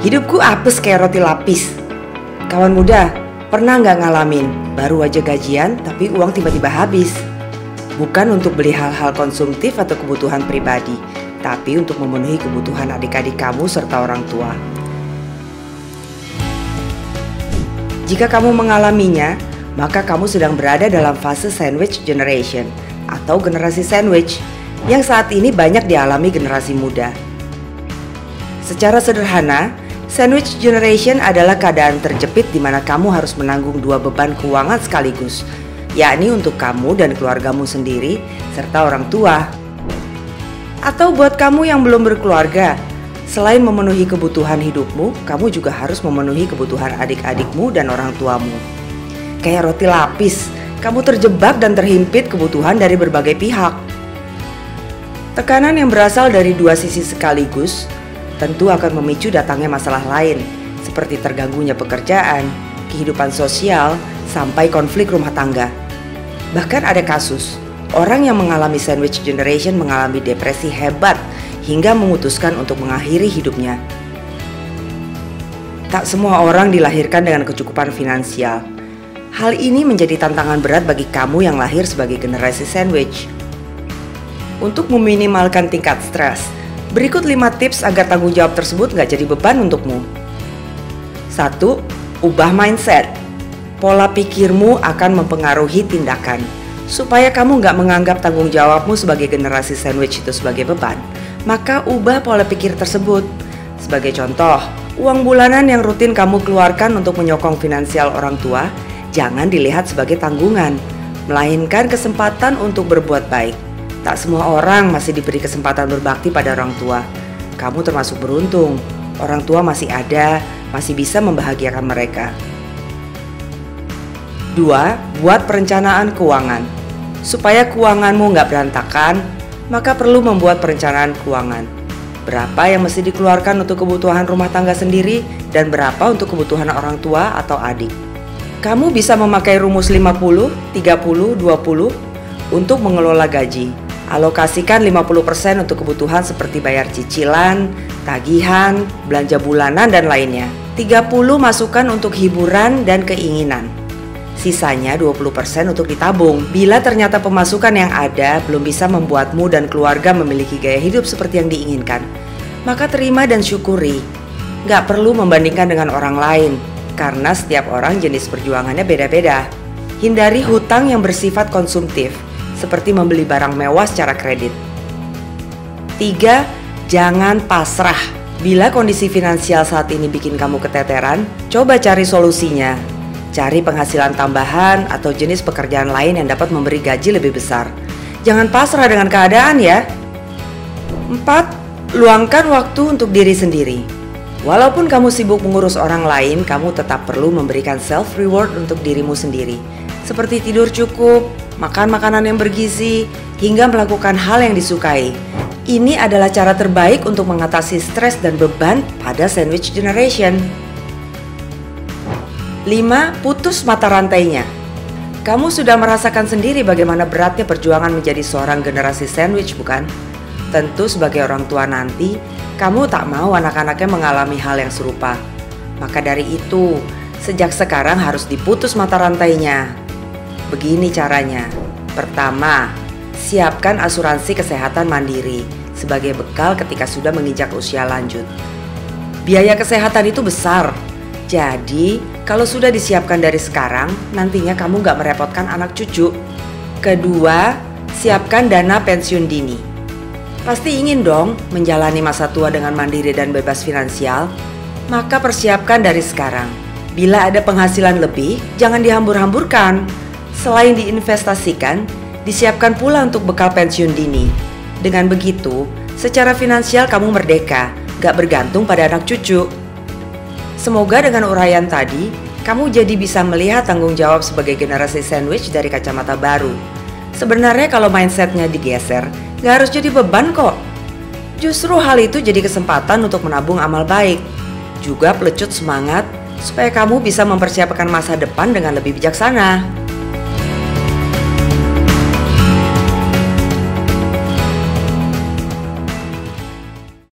Hidupku apes kayak roti lapis. Kawan muda, pernah nggak ngalamin baru aja gajian tapi uang tiba-tiba habis? Bukan untuk beli hal-hal konsumtif atau kebutuhan pribadi, tapi untuk memenuhi kebutuhan adik-adik kamu serta orang tua. Jika kamu mengalaminya, maka kamu sedang berada dalam fase sandwich generation atau generasi sandwich yang saat ini banyak dialami generasi muda. Secara sederhana, sandwich generation adalah keadaan terjepit di mana kamu harus menanggung dua beban keuangan sekaligus, yakni untuk kamu dan keluargamu sendiri serta orang tua. Atau buat kamu yang belum berkeluarga, selain memenuhi kebutuhan hidupmu, kamu juga harus memenuhi kebutuhan adik-adikmu dan orang tuamu. Kayak roti lapis, kamu terjebak dan terhimpit kebutuhan dari berbagai pihak. Tekanan yang berasal dari dua sisi sekaligus tentu akan memicu datangnya masalah lain, seperti terganggunya pekerjaan, kehidupan sosial, sampai konflik rumah tangga. Bahkan ada kasus, orang yang mengalami sandwich generation mengalami depresi hebat hingga memutuskan untuk mengakhiri hidupnya. Tak semua orang dilahirkan dengan kecukupan finansial. Hal ini menjadi tantangan berat bagi kamu yang lahir sebagai generasi sandwich. Untuk meminimalkan tingkat stres, berikut 5 tips agar tanggung jawab tersebut nggak jadi beban untukmu. 1. Ubah mindset. Pola pikirmu akan mempengaruhi tindakan. Supaya kamu nggak menganggap tanggung jawabmu sebagai generasi sandwich itu sebagai beban, maka ubah pola pikir tersebut. Sebagai contoh, uang bulanan yang rutin kamu keluarkan untuk menyokong finansial orang tua jangan dilihat sebagai tanggungan, melainkan kesempatan untuk berbuat baik. Tak semua orang masih diberi kesempatan berbakti pada orang tua. Kamu termasuk beruntung, orang tua masih ada, masih bisa membahagiakan mereka. 2. Buat perencanaan keuangan. Supaya keuanganmu nggak berantakan, maka perlu membuat perencanaan keuangan. Berapa yang mesti dikeluarkan untuk kebutuhan rumah tangga sendiri dan berapa untuk kebutuhan orang tua atau adik. Kamu bisa memakai rumus 50, 30, 20 untuk mengelola gaji. Alokasikan 50% untuk kebutuhan seperti bayar cicilan, tagihan, belanja bulanan dan lainnya. 30 masukkan untuk hiburan dan keinginan. Sisanya 20% untuk ditabung. Bila ternyata pemasukan yang ada belum bisa membuatmu dan keluarga memiliki gaya hidup seperti yang diinginkan, maka terima dan syukuri. Gak perlu membandingkan dengan orang lain, karena setiap orang jenis perjuangannya beda-beda. Hindari hutang yang bersifat konsumtif, seperti membeli barang mewah secara kredit. 3. Jangan pasrah. Bila kondisi finansial saat ini bikin kamu keteteran, coba cari solusinya. Cari penghasilan tambahan atau jenis pekerjaan lain yang dapat memberi gaji lebih besar. Jangan pasrah dengan keadaan ya. 4. Luangkan waktu untuk diri sendiri. Walaupun kamu sibuk mengurus orang lain, kamu tetap perlu memberikan self reward untuk dirimu sendiri. Seperti tidur cukup, makan makanan yang bergizi, hingga melakukan hal yang disukai. Ini adalah cara terbaik untuk mengatasi stres dan beban pada sandwich generation. 5. Putus mata rantainya. Kamu sudah merasakan sendiri bagaimana beratnya perjuangan menjadi seorang generasi sandwich, bukan? Tentu sebagai orang tua nanti, kamu tak mau anak-anaknya mengalami hal yang serupa. Maka dari itu, sejak sekarang harus diputus mata rantainya. Begini caranya. Pertama, siapkan asuransi kesehatan mandiri sebagai bekal ketika sudah menginjak usia lanjut. Biaya kesehatan itu besar. Jadi, kalau sudah disiapkan dari sekarang, nantinya kamu gak merepotkan anak cucu. Kedua, siapkan dana pensiun dini. Pasti ingin dong menjalani masa tua dengan mandiri dan bebas finansial. Maka persiapkan dari sekarang. Bila ada penghasilan lebih, jangan dihambur-hamburkan. Selain diinvestasikan, disiapkan pula untuk bekal pensiun dini. Dengan begitu, secara finansial kamu merdeka, gak bergantung pada anak cucu. Semoga dengan uraian tadi, kamu jadi bisa melihat tanggung jawab sebagai generasi sandwich dari kacamata baru. Sebenarnya kalau mindsetnya digeser, gak harus jadi beban kok. Justru hal itu jadi kesempatan untuk menabung amal baik. Juga pelecut semangat supaya kamu bisa mempersiapkan masa depan dengan lebih bijaksana.